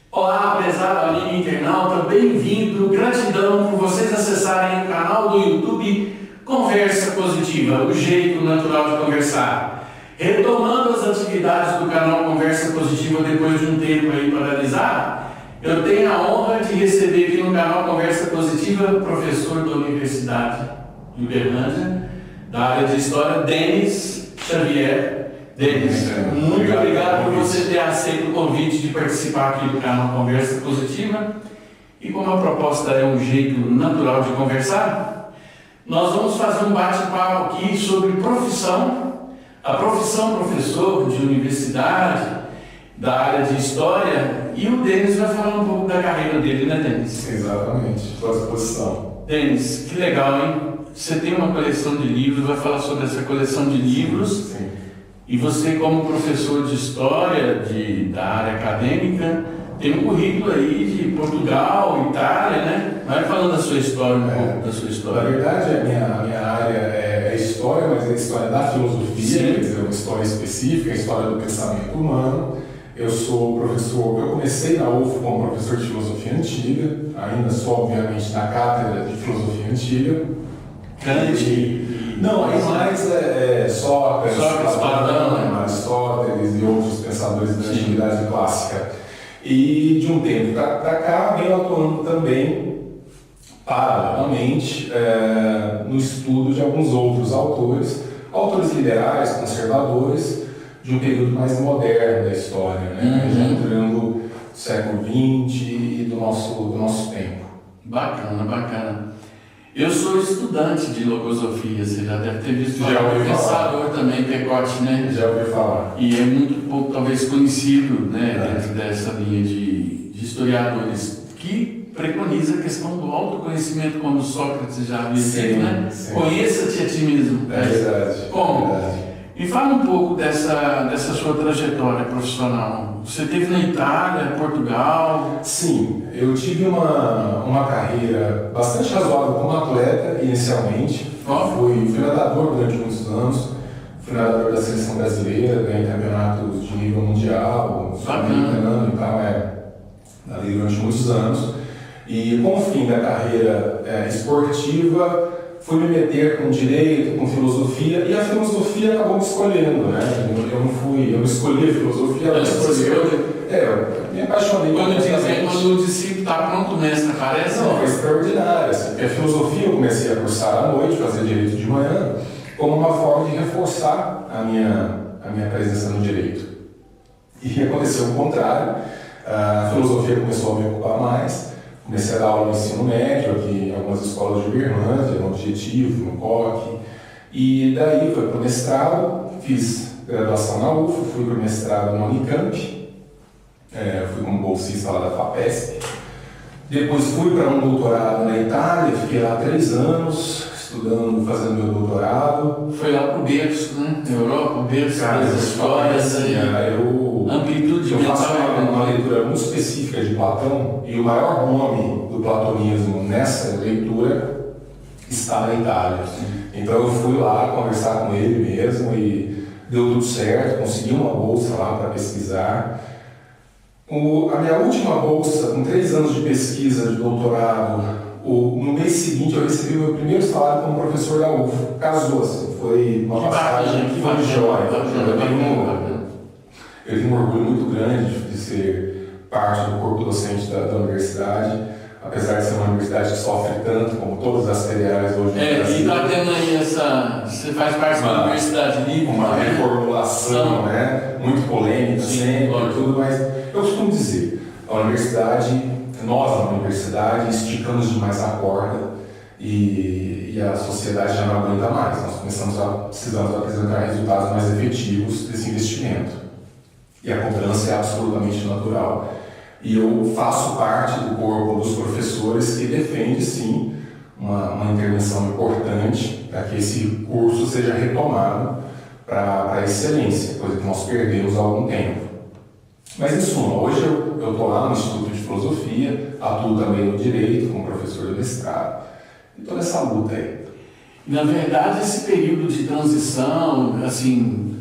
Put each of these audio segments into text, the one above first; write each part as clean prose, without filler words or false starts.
Olá, prezado amigo internauta, bem-vindo, gratidão por vocês acessarem o canal do YouTube Conversa Positiva, o jeito natural de conversar. Retomando as atividades do canal Conversa Positiva depois de um tempo aí paralisado, eu tenho a honra de receber aqui no canal Conversa Positiva o professor da Universidade de Uberlândia, da área de História, Denis Xavier. Denis, muito obrigado por você ter aceito o convite de participar aqui do canal Conversa Positiva. E como a proposta é um jeito natural de conversar, nós vamos fazer um bate-papo aqui sobre profissão, a profissão professor de universidade, da área de História, e o Denis vai falar um pouco da carreira dele, né, Denis? Exatamente, estou à disposição. Denis, que legal, hein? Você tem uma coleção de livros, vai falar sobre essa coleção de livros. Sim. E você, como professor de História da área acadêmica, tem um currículo aí de Portugal, Itália, né? Vai falando da sua história, um pouco da sua história. Na verdade, a minha área é História, mas é História da Filosofia, quer dizer, uma história específica, a história do pensamento humano. Eu sou professor, eu comecei na UF como professor de Filosofia Antiga, ainda sou, obviamente, na Cátedra de Filosofia Antiga. Kant. Não, aí mais Sócrates, Platão, né? Aristóteles e outros pensadores da antiguidade clássica. E de um tempo para cá venho atuando também, paralelamente, no estudo de alguns outros autores liberais, conservadores, de um período mais moderno da história, né? Já entrando no século XX e do nosso tempo. Bacana, bacana. Eu sou estudante de logosofia, você já deve ter visto Já ouvi pensador também, Pecote, né? Já ouvi falar. E é muito pouco, talvez, conhecido, né, dentro dessa linha de historiadores, que preconiza a questão do autoconhecimento, como Sócrates já havia dito, né? Sim. Conheça-te a ti mesmo. É verdade. Como? É verdade. Me fala um pouco dessa sua trajetória profissional. Você esteve na Itália, Portugal? Sim, eu tive uma carreira bastante razoável como atleta, inicialmente. Fui nadador durante muitos anos, fui nadador da seleção brasileira, ganhei campeonatos de nível mundial, sul-americano e tal, nadei durante muitos anos. E com o fim da carreira esportiva, fui me meter com direito, com filosofia, e a filosofia acabou me escolhendo, né? Eu não escolhi a filosofia, ela me escolheu. Eu me apaixonei. Quando o discípulo está pronto, o mestre aparece? Não, foi extraordinário. Assim, porque a filosofia eu comecei a cursar à noite, fazer direito de manhã, como uma forma de reforçar a minha presença no direito. E aconteceu o contrário, a filosofia começou a me ocupar mais. Comecei a dar aula no ensino médio aqui em algumas escolas de Uberlândia, no Objetivo, no COC. E daí fui para o mestrado, fiz graduação na UFO, fui para o mestrado na Unicamp, fui como bolsista lá da FAPESP. Depois fui para um doutorado na Itália, fiquei lá 3 anos, estudando, fazendo meu doutorado. Foi lá para o berço, né? Na Europa, o berço das histórias. Amplitude eu faço mental. uma leitura muito específica de Platão, e o maior nome do platonismo nessa leitura está na Itália. Então eu fui lá conversar com ele mesmo e deu tudo certo, consegui uma bolsa lá para pesquisar. A minha última bolsa, com 3 anos de pesquisa de doutorado, no mês seguinte eu recebi o meu primeiro salário como professor da UFO. Casou, assim, foi uma passagem que foi jóia. Eu tenho um orgulho muito grande de ser parte do corpo docente da universidade, apesar de ser uma universidade que sofre tanto, como todas as federais hoje no Brasil. E está tendo aí você faz parte da Universidade Livre. Uma reformulação, né? Muito polêmica sempre, tudo, mas eu costumo dizer, nós na universidade esticamos demais a corda e a sociedade já não aguenta mais. Nós precisamos apresentar resultados mais efetivos desse investimento. E a cobrança é absolutamente natural. E eu faço parte do corpo dos professores que defende, sim, uma intervenção importante para que esse curso seja retomado para a excelência, coisa que nós perdemos há algum tempo. Mas, em suma, hoje eu estou lá no Instituto de Filosofia, atuo também no Direito, como professor de mestrado, e toda essa luta aí. Na verdade, esse período de transição, assim,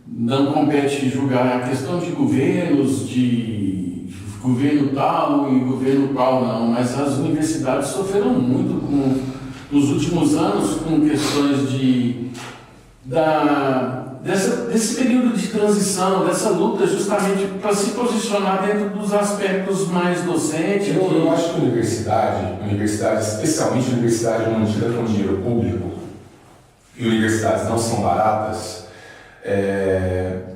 não compete julgar a questão de governos, de governo tal e governo qual não, mas as universidades sofreram muito nos últimos anos com questões desse período de transição, dessa luta justamente para se posicionar dentro dos aspectos mais docentes. Eu acho que a universidade, especialmente a universidade mantida com dinheiro público, e universidades não são baratas,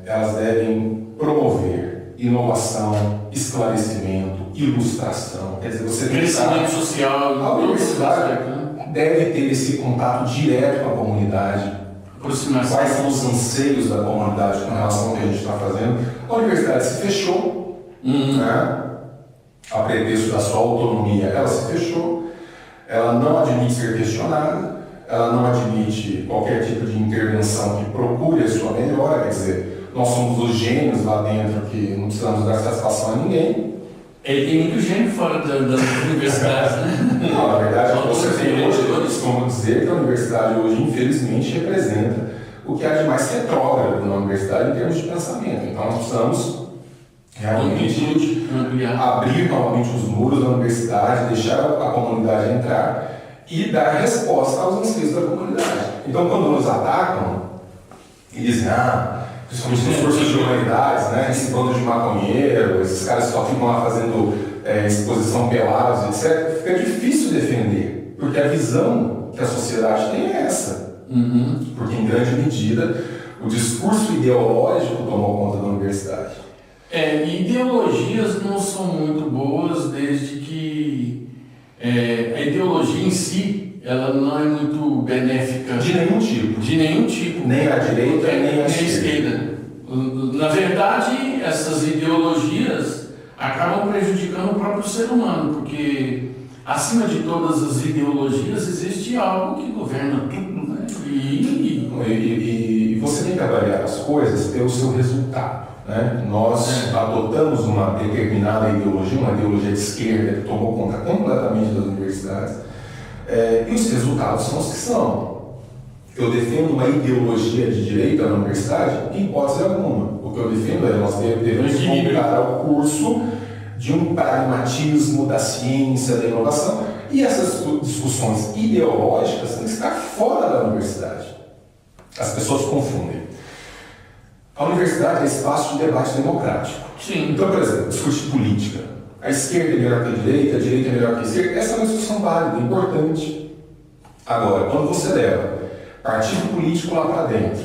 elas devem promover inovação, esclarecimento, ilustração. Quer dizer, você crescimento social. A universidade deve ter esse contato direto com a comunidade. Quais são os anseios da comunidade com relação ao que a gente está fazendo? A universidade se fechou, né? A pretexto da sua autonomia, ela se fechou, ela não admite ser questionada, ela não admite qualquer tipo de intervenção que procure a sua melhora, quer dizer, nós somos os gênios lá dentro que não precisamos dar satisfação a ninguém. Ele tem muito gênio fora das universidades, né? Não, na verdade, você tem hoje, eu costumo dizer que a universidade hoje, infelizmente, representa o que há de mais retrógrado na universidade em termos de pensamento. Então, nós precisamos realmente abrir novamente os muros da universidade, deixar a comunidade entrar e dar resposta aos anseios da comunidade. Então, quando nos atacam e dizem, principalmente nos cursos de humanidades, né, esse bando de maconheiro, esses caras só ficam lá fazendo exposição pelados, etc., fica difícil defender, porque a visão que a sociedade tem é essa. Porque, em grande medida, o discurso ideológico tomou conta da universidade. Ideologias não são muito boas desde que a ideologia em si ela não é muito benéfica. De nenhum tipo. De nenhum tipo. Nem a direita, nem a esquerda. Na verdade, essas ideologias acabam prejudicando o próprio ser humano, porque acima de todas as ideologias existe algo que governa tudo, né? E você tem que avaliar as coisas pelo seu resultado, né? Nós adotamos uma determinada ideologia, uma ideologia de esquerda que tomou conta completamente das universidades, e os resultados são os que são. Eu defendo uma ideologia de direita na universidade? Em hipótese alguma. O que eu defendo é nós devemos voltar ao curso de um pragmatismo da ciência, da inovação, e essas discussões ideológicas têm que estar fora da universidade. As pessoas confundem. A universidade é espaço de debate democrático. Sim. Então, por exemplo, discutir política. A esquerda é melhor que a direita é melhor que a esquerda. Essa é uma discussão válida, importante. Agora, quando você leva partido político lá para dentro,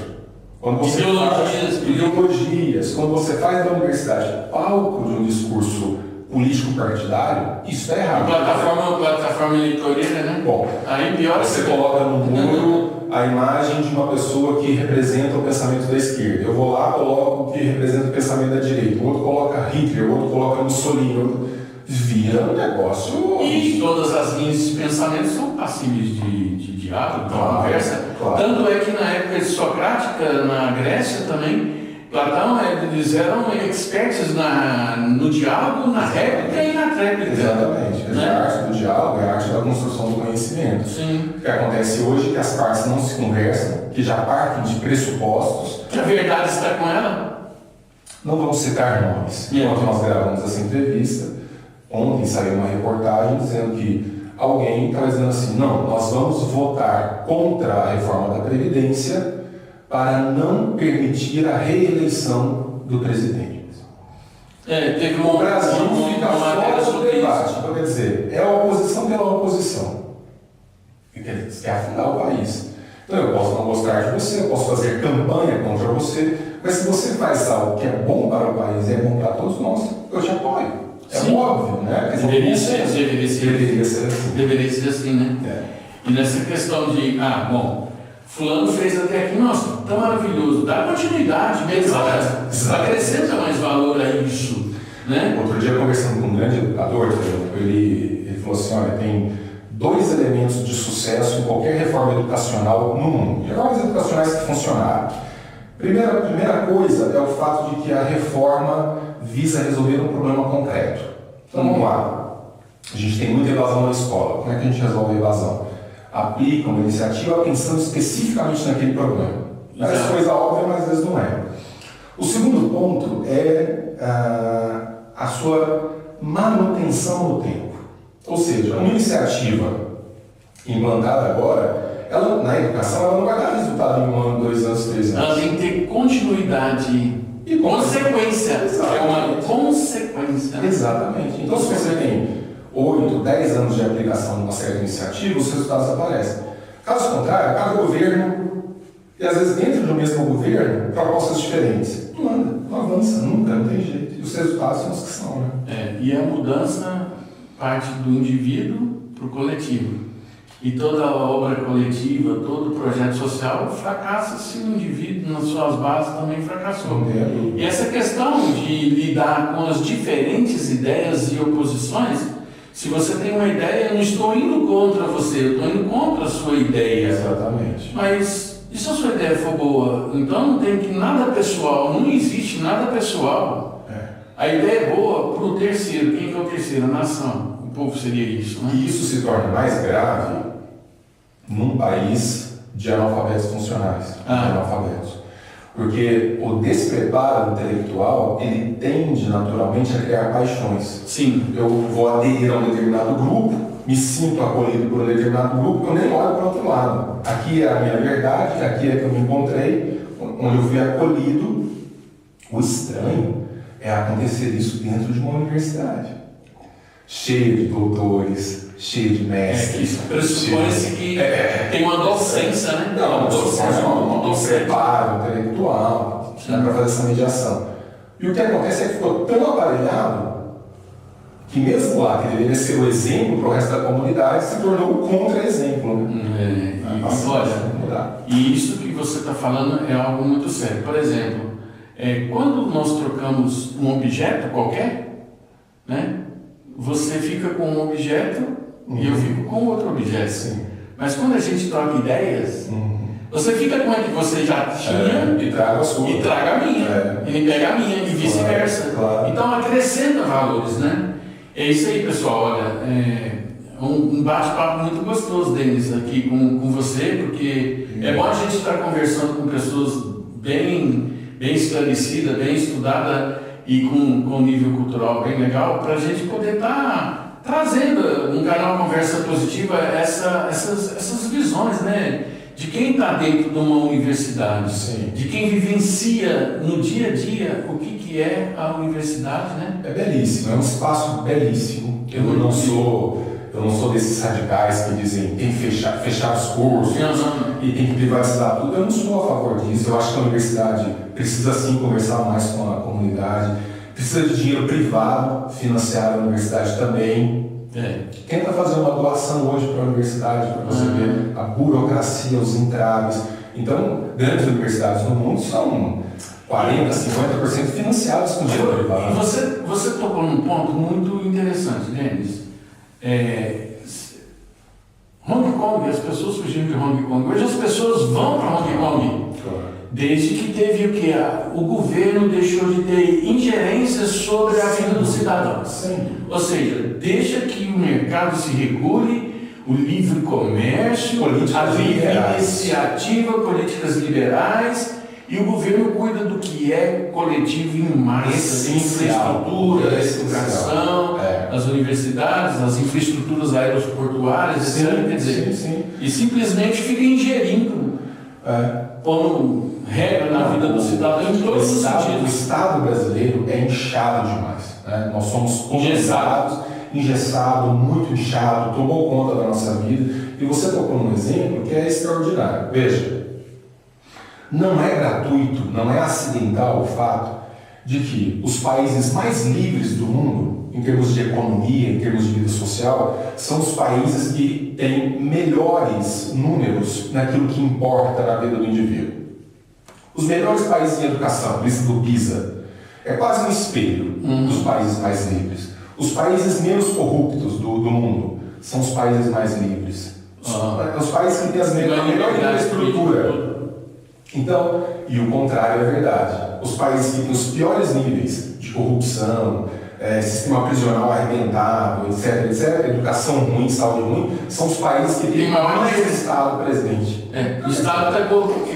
quando você faz ideologias, quando você faz da universidade palco de um discurso político partidário, isso está errado. Plataforma eleitoreira, né? Bom, aí pior você coloca no muro a imagem de uma pessoa que representa o pensamento da esquerda. Eu vou lá, coloco o que representa o pensamento da direita. O outro coloca Hitler, o outro coloca Mussolini. Vira um negócio. E todas as linhas de pensamento são passíveis de diálogo, de conversa. Claro. Tanto é que na época socrática, na Grécia também, Platão, eles eram expertos no diálogo, na réplica e na tréplica. Exatamente. Né? A arte do diálogo é a arte da construção do conhecimento. Sim. O que acontece hoje é que as partes não se conversam, que já partem de pressupostos. Que a verdade está com ela. Não vamos citar nomes. Enquanto nós gravamos essa entrevista, ontem saiu uma reportagem dizendo que alguém estava dizendo assim, não, nós vamos votar contra a reforma da Previdência para não permitir a reeleição do presidente. Teve O Brasil fica fora do debate. Então, quer dizer, é a oposição pela oposição. Quer afundar o país. Então, eu posso não gostar de você, eu posso fazer campanha contra você, mas se você faz algo que é bom para o país e é bom para todos nós, eu te apoio. É Sim. Óbvio, né? Deveria ser assim. Deveria ser assim, né? E nessa questão de, fulano fez até aqui, nossa, tão maravilhoso, dá continuidade, acrescenta mais valor a isso, né? Outro dia, conversando com um grande educador, ele falou assim, olha, tem 2 elementos de sucesso em qualquer reforma educacional no mundo. Reformas educacionais que funcionaram. Primeira coisa é o fato de que a reforma visa resolver um problema concreto. Então vamos lá. A gente tem muita evasão na escola. Como é que a gente resolve a evasão? aplica uma iniciativa pensando especificamente naquele problema. Parece coisa óbvia, mas às vezes não é. O segundo ponto é a sua manutenção no tempo. Ou seja, uma iniciativa implantada agora, ela, na educação, ela não vai dar resultado em 1 ano, 2 anos, 3 anos. Ela tem que ter continuidade e consequência. Exatamente. É uma consequência. Exatamente. Então, se você tem 8, 10 anos de aplicação de uma certa iniciativa, os resultados aparecem. Caso contrário, cada governo, e às vezes dentro do mesmo governo, propostas diferentes. Não anda, não avança, nunca, não tem jeito. E os resultados são os que são, né? E a mudança parte do indivíduo para o coletivo. E toda a obra coletiva, todo o projeto social fracassa se o indivíduo, nas suas bases, também fracassou. E essa questão de lidar com as diferentes ideias e oposições, se você tem uma ideia, eu não estou indo contra você, eu estou indo contra a sua ideia. Exatamente. Mas e se a sua ideia for boa? Então não tem que nada pessoal, não existe nada pessoal. A ideia é boa para o terceiro. Quem que é o terceiro? A nação. O povo seria isso, né? E isso se torna mais grave num país de analfabetos funcionais, de analfabetos. Porque o despreparo intelectual, ele tende naturalmente a criar paixões. Sim. Eu vou aderir a um determinado grupo, me sinto acolhido por um determinado grupo, eu nem olho para o outro lado. Aqui é a minha verdade, aqui é que eu me encontrei, onde eu fui acolhido. O estranho é acontecer isso dentro de uma universidade. Cheio de doutores, cheio de mestres. Que pressupõe-se que tem uma docência, né? Não, um preparo intelectual para fazer essa mediação. E o que acontece é que ficou tão aparelhado que mesmo lá, que deveria ser o exemplo para o resto da comunidade, se tornou o contra-exemplo. Né? Olha, e isso que você está falando é algo muito sério. Por exemplo, quando nós trocamos um objeto qualquer, né? Você fica com um objeto e eu fico com outro objeto. Sim. Mas quando a gente troca ideias, você fica com a que você já tinha e traga a sua. E traga a minha. Ele pega a minha e vice-versa. Claro. Então acrescenta valores, né? É isso aí, pessoal. Olha, um bate-papo muito gostoso, Denis, aqui com você, porque é bom a gente estar conversando com pessoas bem esclarecidas, bem estudadas e com nível cultural bem legal, para a gente poder estar trazendo um canal Conversa Positiva essas visões, né? De quem está dentro de uma universidade, Sim. De quem vivencia no dia a dia o que é a universidade, né? É belíssimo, é um espaço belíssimo. Eu não sou desses radicais que dizem tem que fechar os cursos e tem que privatizar tudo. Eu não sou a favor disso. Eu acho que a universidade precisa sim conversar mais com a comunidade, precisa de dinheiro privado financiar a universidade também. Tenta fazer uma doação hoje para a universidade para você ver a burocracia, os entraves. Então, grandes universidades no mundo são 40%, 50% financiadas com dinheiro privado. E você tocou num ponto muito interessante, Denis. Hong Kong, as pessoas fugiram de Hong Kong. Hoje as pessoas vão para Hong Kong. Desde que teve o que? O governo deixou de ter ingerência sobre a vida do cidadão. Sim. Ou seja, deixa que o mercado se regule, o livre comércio, a livre iniciativa, políticas liberais, e o governo cuida do que é coletivo em massa, infraestrutura, educação, as universidades, as infraestruturas aeroportuárias, etc. Quer dizer, e simplesmente fica ingerindo, pondo regra na vida do cidadão em todos os sentidos. O Estado brasileiro é inchado demais. Né? Nós somos engessado, muito inchado, tomou conta da nossa vida. E você tocou num exemplo que é extraordinário. Veja, não é gratuito, não é acidental o fato de que os países mais livres do mundo, em termos de economia, em termos de vida social, são os países que têm melhores números naquilo que importa na vida do indivíduo. Os melhores países em educação, lista do PISA, é quase um espelho dos países mais livres. Os países menos corruptos do mundo são os países mais livres. Os países que têm a melhor infraestrutura. Então, e o contrário é verdade. Os países que têm os piores níveis de corrupção, sistema prisional arrebentado, etc, etc, educação ruim, saúde ruim, são os países que têm mais Estado presente. O Estado está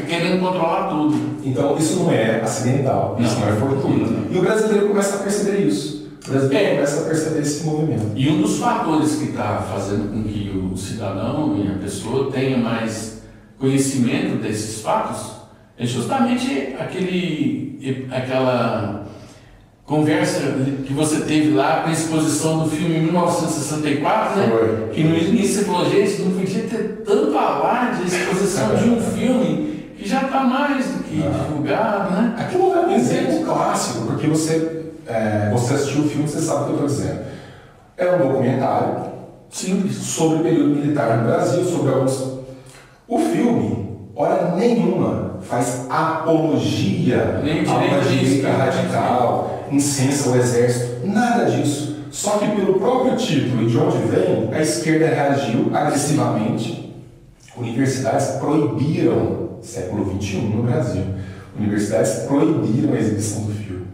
querendo controlar tudo. Então, isso não é acidental, isso não é fortuito. E o brasileiro começa a perceber isso. O brasileiro começa a perceber esse movimento. E um dos fatores que está fazendo com que o cidadão e a pessoa tenha mais conhecimento desses fatos é justamente aquela conversa que você teve lá com a exposição do filme 1964, né? Foi. Que no início você falou, gente, não podia ter tanto alarde a exposição de um filme que já está mais do que divulgado, né? Aquilo é um exemplo clássico, porque você assistiu o filme, você sabe o que eu estou dizendo. É um documentário simples sobre o período militar no Brasil, sobre alguns... O filme, hora nenhuma, faz apologia a uma direita radical, incensa o exército, nada disso. Só que pelo próprio título e de onde vem, a esquerda reagiu agressivamente. Universidades proibiram, século XXI no Brasil, universidades proibiram a exibição do filme.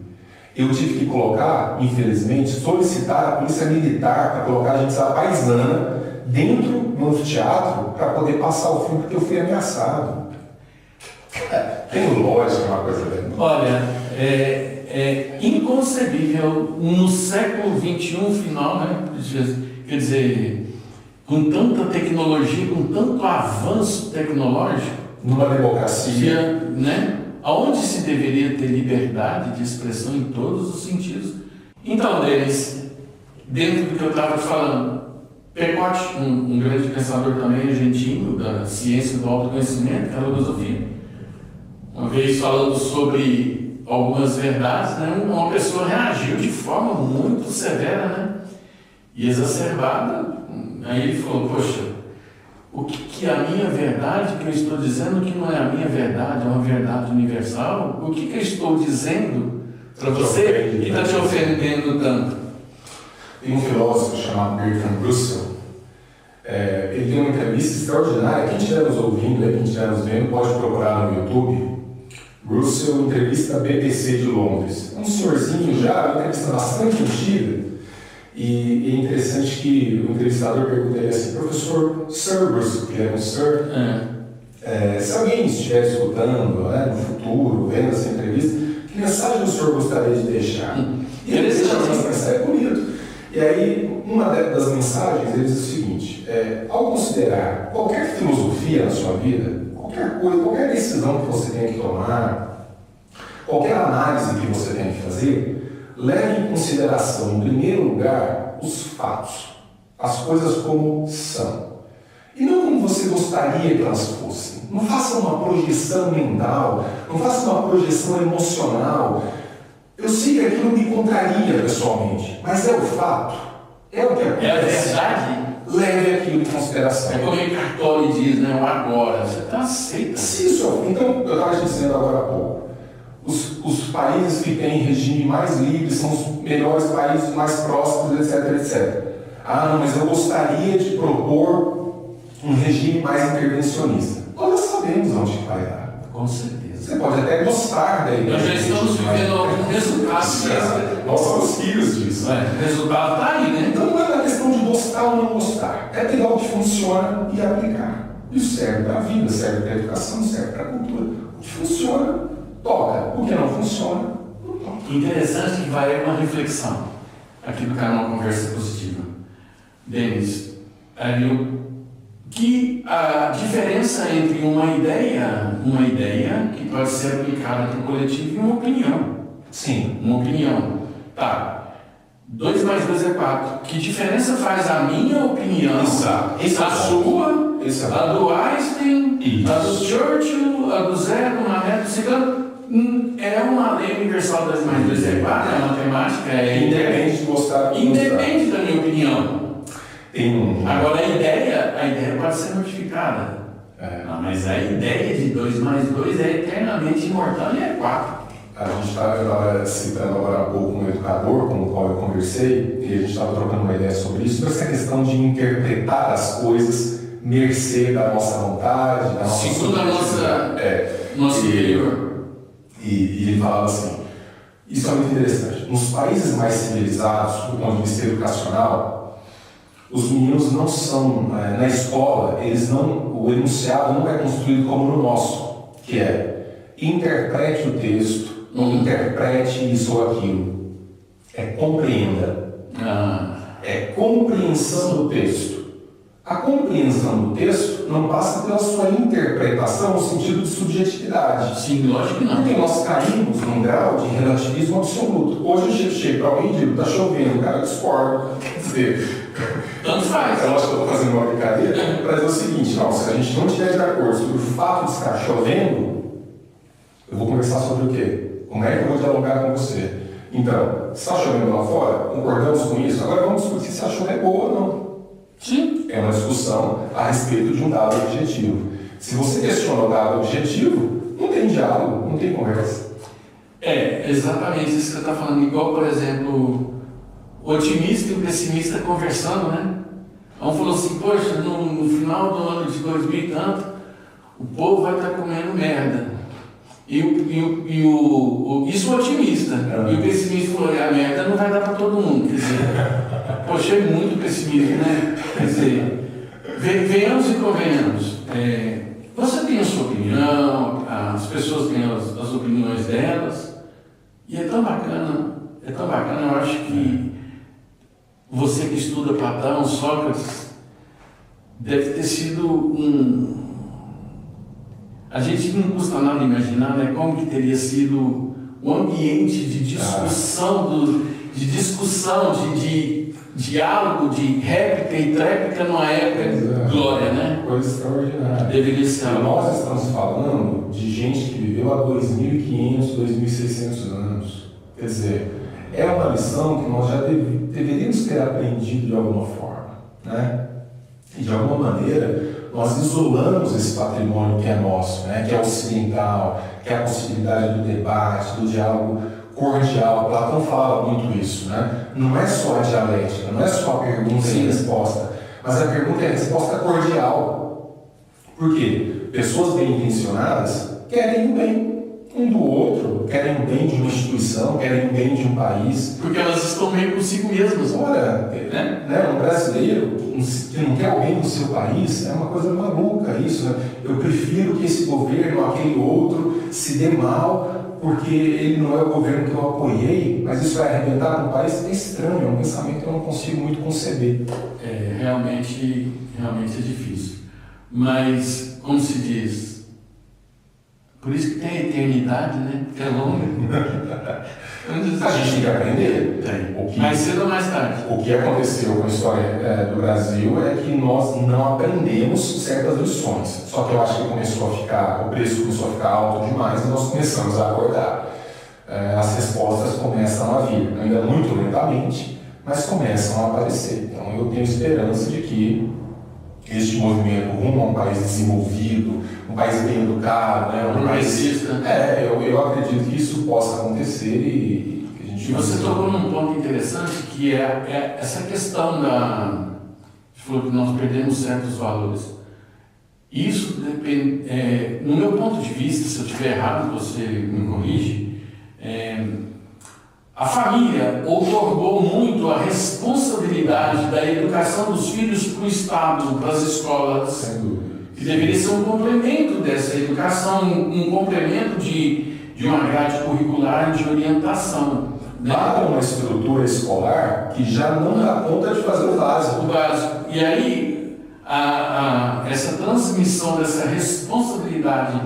Eu tive que colocar, infelizmente, solicitar a polícia militar para colocar a gente paisana dentro do anfiteatro para poder passar o filme, porque eu fui ameaçado. Tem lógica uma coisa dessa. Olha, é inconcebível no século XXI final, né? Quer dizer, com tanta tecnologia, com tanto avanço tecnológico, numa democracia, né? Onde se deveria ter liberdade de expressão em todos os sentidos. Então, Denis, dentro do que eu estava falando, Pecote, um grande pensador também argentino da ciência do autoconhecimento, da filosofia, uma vez falando sobre algumas verdades, né, uma pessoa reagiu de forma muito severa, né, e exacerbada. Aí ele falou, poxa, o que é a minha verdade, que eu estou dizendo que não é a minha verdade, é uma verdade universal? O que eu estou dizendo para você que está te ofendendo tanto? Tem um filósofo chamado Bertrand Russell, ele tem uma entrevista extraordinária, quem estiver nos ouvindo, quem estiver nos vendo, pode procurar no YouTube. Russell entrevista a BBC de Londres. Um senhorzinho já, uma entrevista bastante antiga, e é interessante que o entrevistador pergunta ele assim, professor Sir Russell, que é um Sir, se alguém estiver escutando, no futuro, vendo essa entrevista, que mensagem o senhor gostaria de deixar? E ele deixa uma mensagem bonita. E aí, uma das mensagens, ele diz o seguinte, ao considerar qualquer filosofia na sua vida, qualquer coisa, qualquer decisão que você tenha que tomar, qualquer análise que você tenha que fazer, leve em consideração, em primeiro lugar, os fatos, as coisas como são. E não como você gostaria que elas fossem. Não faça uma projeção mental, não faça uma projeção emocional. Eu sei que aquilo me contraria pessoalmente, mas é o fato, é o que acontece. É a verdade. Leve aquilo em consideração. É como o Cartoli diz, né? O agora. Você está aceita. Então, eu estava dizendo agora há pouco, os países que têm regime mais livre são os melhores países, mais próximos, etc, etc. Ah, não, mas eu gostaria de propor um regime mais intervencionista. Nós já sabemos onde vai dar. Com certeza. Você pode até gostar da ideia. Nós já estamos vivendo algum resultado disso. Nós somos filhos disso. O resultado está aí, né? Então não é uma questão de gostar ou não gostar. É pegar o que funciona e aplicar. Isso serve para a vida, serve para a educação, serve para a cultura. O que funciona, toca. O que não funciona, não toca. Interessante que vai uma reflexão aqui do canal Conversa Positiva. Denis, que a diferença entre uma ideia que pode ser aplicada para o coletivo e uma opinião. Sim. Uma opinião. Tá. 2 mais 2 é 4. Que diferença faz a minha opinião, a sua, a do Einstein, a do Churchill, a do Zé, do Mané, do Ciclano? É uma lei universal. 2 mais 2 é 4, é matemática, independente de gostar. Independe da minha opinião. Agora a ideia pode ser modificada. Mas a ideia de 2 mais 2 é eternamente imortal e é 4. A gente estava citando agora há pouco um educador com o qual eu conversei, e a gente estava trocando uma ideia sobre isso, sobre essa questão de interpretar as coisas mercê da nossa vontade, da nossa nosso superior. E ele falava assim, Isso é muito interessante. Nos países mais civilizados, do ponto de vista educacional, os meninos não são, na escola, o enunciado não é construído como no nosso, que é interprete o texto, interprete isso ou aquilo. É compreenda. É compreensão do texto. A compreensão do texto não passa pela sua interpretação no sentido de subjetividade. Sim, lógico que não. Porque nós caímos num grau de relativismo absoluto. Hoje eu chego para alguém e digo, está chovendo, cara, eu discordo. Quer dizer, tanto faz. Eu acho que eu estou fazendo uma brincadeira para dizer o seguinte, não, se a gente não estiver de acordo sobre o fato de estar chovendo, eu vou conversar sobre o quê? Como é que eu vou dialogar com você? Então, se está chovendo lá fora, concordamos com isso, agora vamos discutir se a chuva é boa ou não. Sim. É uma discussão a respeito de um dado objetivo. Se você questiona o dado objetivo, não tem diálogo, não tem conversa. É, exatamente isso que você está falando. Igual, por exemplo, o otimista e o pessimista conversando, né? Um falou assim, poxa, no final do ano de 2000 e tanto, o povo vai estar comendo merda. Isso o otimista. E o pessimista falou, a merda não vai dar para todo mundo. Quer dizer, poxa, é muito pessimismo, né? Quer dizer, venhamos e convenhamos. Você tem a sua opinião, as pessoas têm as opiniões delas, e é tão bacana, eu acho que você que estuda Platão, Sócrates, deve ter sido a gente não custa nada imaginar, né, como que teria sido o ambiente de discussão, de diálogo, de réplica e tréplica numa época de glória, né? Coisa extraordinária. Deveria ser. E nós estamos falando de gente que viveu há 2.500, 2.600 anos. Quer dizer, é uma lição que nós já deveríamos ter aprendido de alguma forma, né? E de alguma maneira nós isolamos esse patrimônio que é nosso, né? Que é ocidental, que é a possibilidade do debate, do diálogo cordial. Platão fala muito isso, né? Não é só a dialética, não é só a pergunta e resposta, mas a pergunta e a resposta cordial. Por quê? Pessoas bem intencionadas querem o bem um do outro, querem o bem de uma instituição, querem o bem de um país. Porque elas estão meio consigo mesmas. Ora, um brasileiro que não quer o bem do seu país é uma coisa maluca isso, né? Eu prefiro que esse governo ou aquele outro se dê mal porque ele não é o governo que eu apoiei, mas isso vai arrebentar com o país. É estranho, é um pensamento que eu não consigo muito conceber. Realmente é difícil. Mas, como se diz, por isso que tem a eternidade, né? Que é longa. A gente tem que aprender. Mais cedo ou mais tarde. O que aconteceu com a história do Brasil é que nós não aprendemos certas lições. Só que eu acho que o preço começou a ficar alto demais e nós começamos a acordar. As respostas começam a vir, ainda muito lentamente, mas começam a aparecer. Então eu tenho esperança de que este movimento rumo a um país desenvolvido, um país bem educado, né? Um país. Eu acredito que isso possa acontecer e que a gente. E você tocou num ponto interessante que é essa questão da. Você falou que nós perdemos certos valores. Isso depende. No meu ponto de vista, se eu estiver errado, você me corrige. A família outorgou muito a responsabilidade da educação dos filhos para o Estado, para as escolas. Sem dúvida. Que deveria ser um complemento dessa educação, um complemento de uma grade curricular de orientação. Né? Para uma estrutura escolar que já não dá conta de fazer o básico. E aí, essa transmissão dessa responsabilidade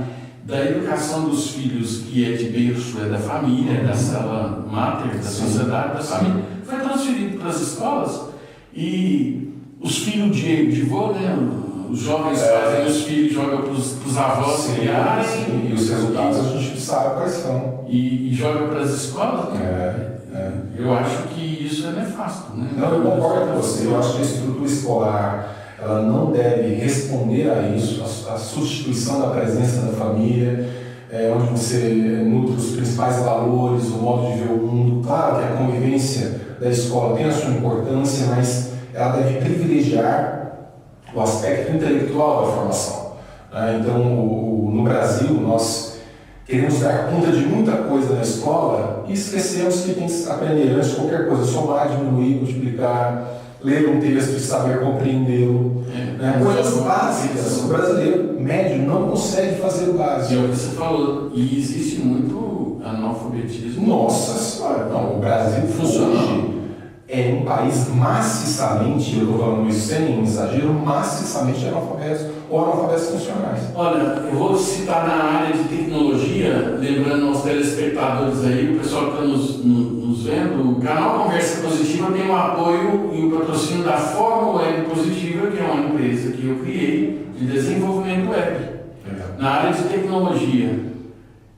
da educação dos filhos, que é de berço, é da família, é da célula máter, da sociedade, da família, foi transferido para as escolas e os filhos de vô, né? Os jovens fazem os filhos, jogam para os avós criarem. E os resultados a gente sabe quais são. E joga para as escolas. Eu acho que isso é nefasto. Né? Não, eu concordo com você. Eu acho que a estrutura escolar ela não deve responder a isso, a substituição da presença da família, onde você nutre os principais valores, o modo de ver o mundo. Claro que a convivência da escola tem a sua importância, mas ela deve privilegiar o aspecto intelectual da formação. Então, no Brasil, nós queremos dar conta de muita coisa na escola e esquecemos que tem que aprender antes de qualquer coisa, somar, diminuir, multiplicar, ler um texto e saber compreendê-lo. Coisas básicas. O brasileiro médio não consegue fazer o básico. E é o que você falou, e existe muito analfabetismo. Nossa Senhora, não, o Brasil hoje é um país maciçamente, eu estou falando isso sem exagero, maciçamente analfabetos ou analfabetos funcionais. Olha, eu vou citar na área de tecnologia, lembrando aos telespectadores aí, o pessoal que está nos vendo, o canal Conversa Positiva tem o apoio e o patrocínio da Fórmula Web Positiva, que é uma empresa que eu criei de desenvolvimento web, na área de tecnologia.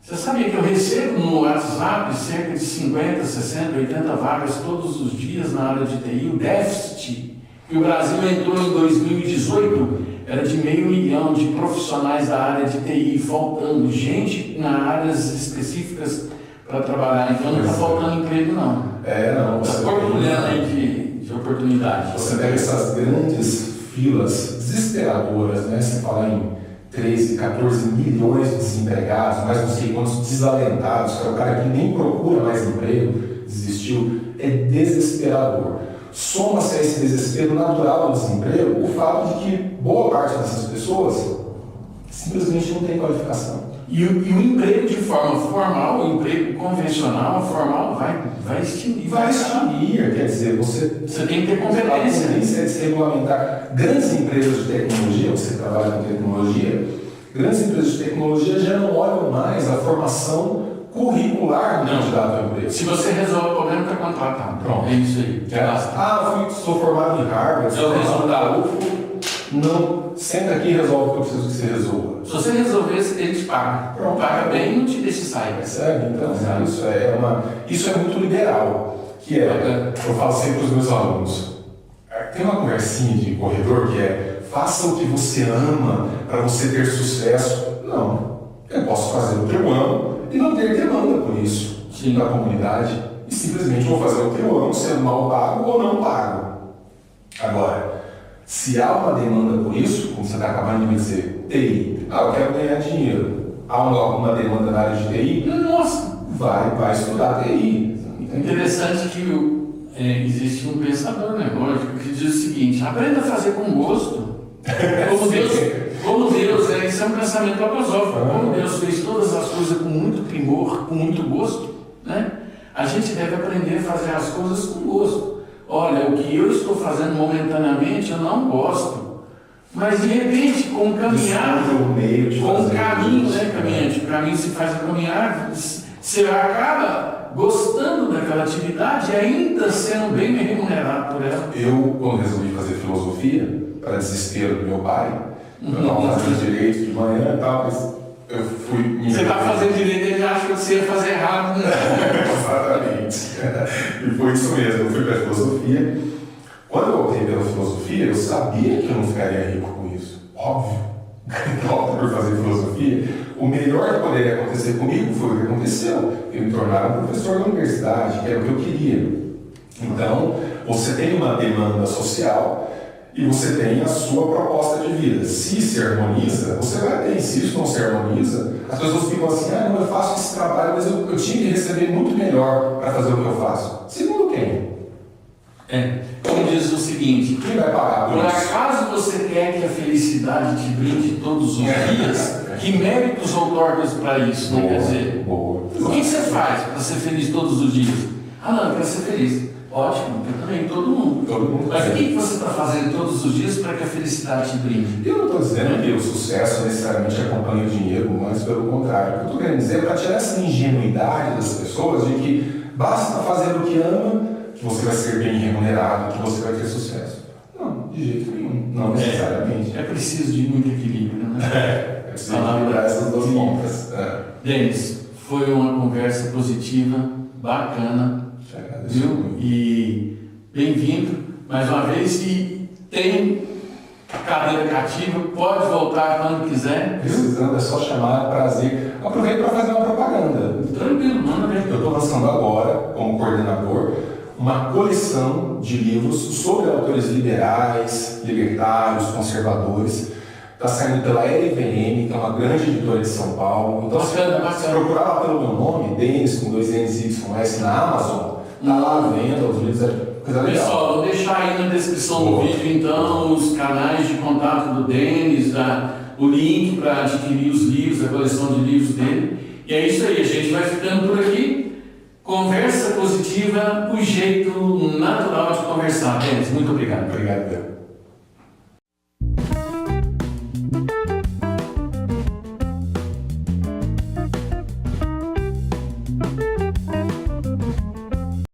Você sabia que eu recebo no WhatsApp cerca de 50, 60, 80 vagas todos os dias na área de TI, o déficit que o Brasil entrou em 2018 era de 500 mil de profissionais da área de TI, faltando gente nas áreas específicas para trabalhar, então não está faltando emprego não. Não. Está borbulhando aí de oportunidade. Você pega essas grandes filas desesperadoras, né? Você fala em 13, 14 milhões de desempregados, mais não sei quantos desalentados, que é o cara que nem procura mais emprego, desistiu, é desesperador. Soma-se a esse desespero natural do desemprego o fato de que boa parte dessas pessoas simplesmente não tem qualificação. E o emprego de forma formal, o emprego convencional, formal, vai extinguir. Vai extinguir, quer dizer, você tem que ter competência. De se regulamentar. Grandes empresas de tecnologia, você trabalha com tecnologia, grandes empresas de tecnologia já não olham mais a formação curricular do candidato ao emprego. Se você resolve o problema, está contratado. Pronto. É isso aí. Sou formado em Harvard, sou formado da UFO. Não, senta aqui e resolve o que eu preciso que você resolva. Se você resolver, ele te paga. Pronto. Paga bem e não te deixa sair. Percebe? Então, isso é muito liberal. Que eu falo sempre para os meus alunos, tem uma conversinha de corredor que é faça o que você ama para você ter sucesso. Não, eu posso fazer o que eu amo e não ter demanda por isso na comunidade e simplesmente vou fazer o que eu amo, sendo mal pago ou não pago. Agora, se há uma demanda por isso, como você está acabando de me dizer, TI, eu quero ganhar dinheiro, há alguma demanda na área de TI? Nossa! Vai estudar TI. Interessante que existe um pensador lógico que diz o seguinte: aprenda a fazer com gosto. Como Deus, isso é um pensamento filosófico. Como Deus fez todas as coisas com muito primor, com muito gosto, né? A gente deve aprender a fazer as coisas com gosto. Olha, o que eu estou fazendo momentaneamente eu não gosto, mas de repente com o caminhar, com o caminho, né, caminhante, o caminho se faz a caminhar, você acaba gostando daquela atividade e ainda sendo bem remunerado por ela. Eu, quando resolvi fazer filosofia, para desespero do meu pai, eu não fazia direito de manhã e tal, mas eu fui... Você está fazendo direito, ele acha que você ia fazer errado, né? Exatamente. E foi isso mesmo, eu fui para a filosofia. Quando eu optei pela filosofia, eu sabia que eu não ficaria rico com isso. Óbvio. Óbvio, por fazer filosofia. O melhor que poderia acontecer comigo foi o que aconteceu. Eu me tornar um professor da universidade, que era o que eu queria. Então, você tem uma demanda social e você tem a sua proposta de vida. Se se harmoniza, você vai ter. Se isso não se harmoniza, as pessoas ficam assim, não, eu faço esse trabalho, mas eu tinha que receber muito melhor para fazer o que eu faço. Segundo quem? Como diz o seguinte: quem vai pagar por por isso? acaso você quer que a felicidade te brinde todos os dias? Que méritos outorgas para isso, né? Quer dizer, o que você faz para ser feliz todos os dias? Não, eu quero ser feliz. Ótimo, eu também, todo mundo. Mas o que você está fazendo todos os dias para que a felicidade te brinde? Eu não estou dizendo que o sucesso necessariamente acompanha o dinheiro, mas pelo contrário. O que eu estou querendo dizer é para tirar essa ingenuidade das pessoas de que basta fazer o que ama, que você vai ser bem remunerado, que você vai ter sucesso. Não, de jeito nenhum. Não necessariamente. É preciso de muito equilíbrio, né? É preciso equilibrar essas duas pontas. Denis, foi uma conversa positiva, bacana. Viu? E bem-vindo mais uma vez. E tem cadeira cativa, pode voltar quando quiser. Precisando, é só chamar, prazer. Aproveito para fazer uma propaganda. Tranquilo, manda mesmo. Eu estou lançando agora, como coordenador, uma coleção de livros sobre autores liberais, libertários, conservadores. Está saindo pela LVM, que é uma grande editora de São Paulo. Então, se procurar lá pelo meu nome, Denis, com 2 N's e com S, na Amazon, tá lá à venda, os livros, coisa legal. Pessoal, vou deixar aí na descrição do vídeo, então, os canais de contato do Denis, o link para adquirir os livros, a coleção de livros dele. E é isso aí, a gente vai ficando por aqui. Conversa positiva, o jeito natural de conversar. Denis, muito obrigado. Obrigado, Bel.